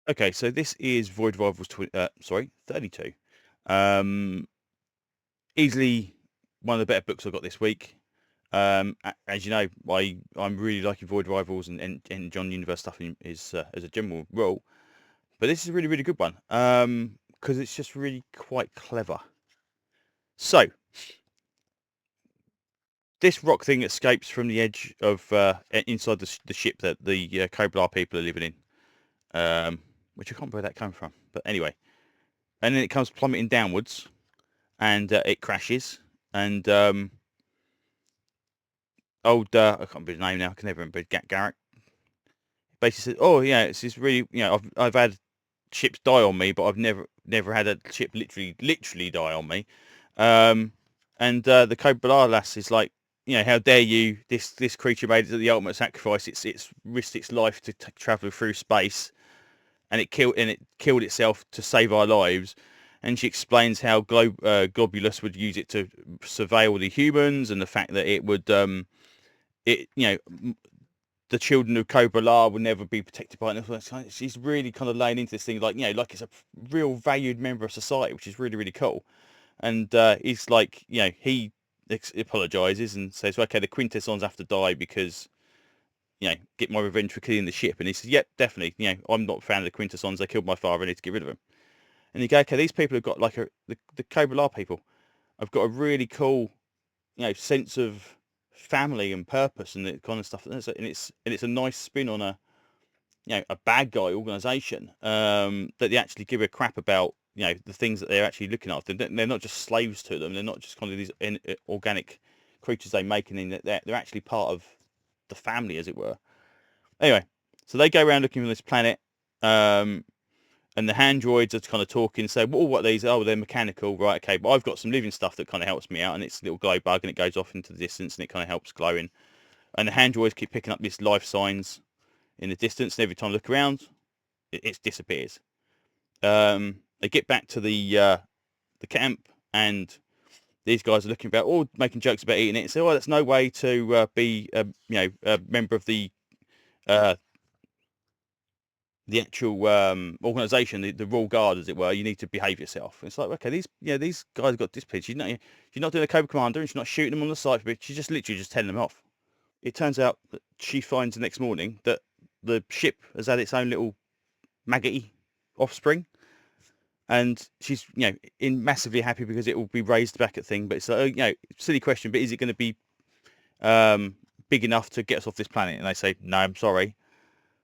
Okay, so this is Void Rivals 32. Um, Easily one of the better books I got this week. As you know, I'm really liking Void Rivals and Energon Universe stuff is as a general rule, but this is a really really good one because it's just really quite clever. So this rock thing escapes from the edge of inside the ship that the Koblar people are living in, which I can't remember where that came from, but anyway, and then it comes plummeting downwards, and it crashes, and I can't remember his name now. I can never remember. Garrett basically said, "Oh yeah, it's this really, I've had ships die on me, but I've never had a ship literally die on me." Um, and the Koblar lass is like, how dare you? This creature made it to the ultimate sacrifice. It's risked its life to travel through space, and it killed itself to save our lives. And she explains how Globulus would use it to surveil the humans, and the fact that it would the children of Koblar will never be protected by it. She's really kind of laying into this thing, like like it's a real valued member of society, which is really really cool. And he's like, he apologizes and says, okay, the Quintessons have to die because get my revenge for killing the ship. And he says, yep, definitely. I'm not a fan of the Quintessons. They killed my father. I need to get rid of them. And you go, okay, these people have got like the Koblar people have got a really cool, sense of family and purpose and that kind of stuff. And it's a nice spin on a bad guy organization that they actually give a crap about. The things that they're actually looking after. They're not just slaves to them. They're not just kind of these organic creatures they make, and they're actually part of the family, as it were. Anyway, so they go around looking for this planet, and the androids are kind of talking, say, well, what are these? Oh, they're mechanical, right? Okay, but I've got some living stuff that kind of helps me out, and it's a little glow bug, and it goes off into the distance, and it kind of helps glowing. And the androids keep picking up these life signs in the distance, and every time I look around, it disappears. They get back to the camp, and these guys are looking about, all making jokes about eating it, and say, "Oh, that's no way to be, a member of uh, the actual organisation, the Royal Guard, as it were. You need to behave yourself." And it's like, okay, these guys got discipline. You're not doing a Cobra Commander, and she's not shooting them on the side, but she's just literally just telling them off. It turns out that she finds the next morning that the ship has had its own little maggoty offspring, and she's in massively happy because it will be raised back at thing. But it's like, silly question, but is it going to be big enough to get us off this planet? And they say, no, I'm sorry.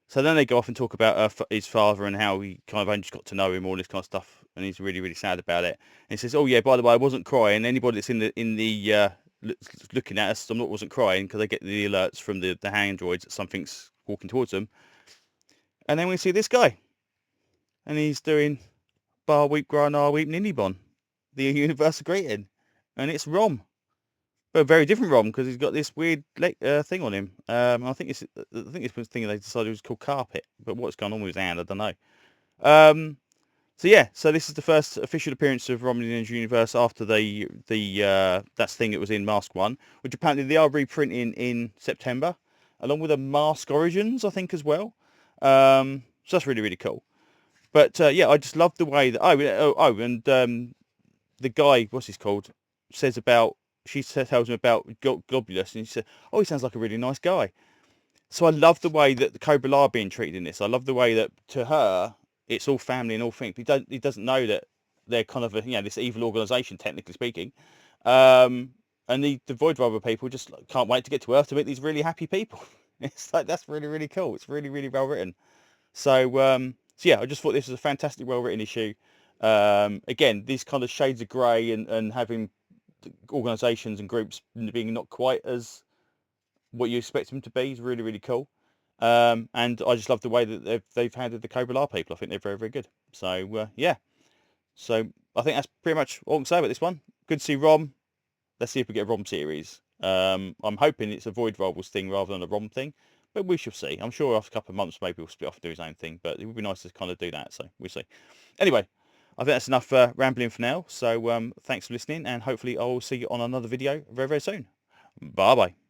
So then they go off and talk about his father and how he kind of only just got to know him, all this kind of stuff, and he's really really sad about it. And he says, oh yeah, by the way, I wasn't crying. Anybody that's in the looking at us, wasn't crying, because they get the alerts from the androids that something's walking towards them. And then we see this guy, and he's doing Bar Weep Granar Weep Ninibon, the universal greeting, and it's Rom, but a very different Rom, because he's got this weird thing on him. I think this thing they decided was called Carpet, but what's going on with his hand, I don't know. So yeah, so this is the first official appearance of Rom in the Energon Universe after the that thing it was in Mask 1, which apparently they are reprinting in September, along with a Mask Origins, I think, as well. So that's really really cool. But yeah, I just love the way that and the guy, what's his called, says about tells him about Globulus, and he said, oh, he sounds like a really nice guy. So I love the way that the Koblar are being treated in this. I love the way that to her it's all family and all things. He doesn't know that they're kind of this evil organisation, technically speaking. And the Void Rival people just can't wait to get to Earth to meet these really happy people. It's like, that's really really cool. It's really really well written. So yeah, I just thought this was a fantastic, well-written issue. Again, these kind of shades of grey and having organisations and groups being not quite as what you expect them to be is really, really cool. And I just love the way that they've handled the Koblar people. I think they're very, very good. So yeah, so I think that's pretty much all I can say about this one. Good to see Rom. Let's see if we get a Rom series. I'm hoping it's a Void Rivals thing rather than a Rom thing, but we shall see. I'm sure after a couple of months maybe we'll split off and do his own thing, but it would be nice to kind of do that, so we'll see. Anyway, I think that's enough rambling for now, so thanks for listening, and hopefully I'll see you on another video very, very soon. Bye-bye.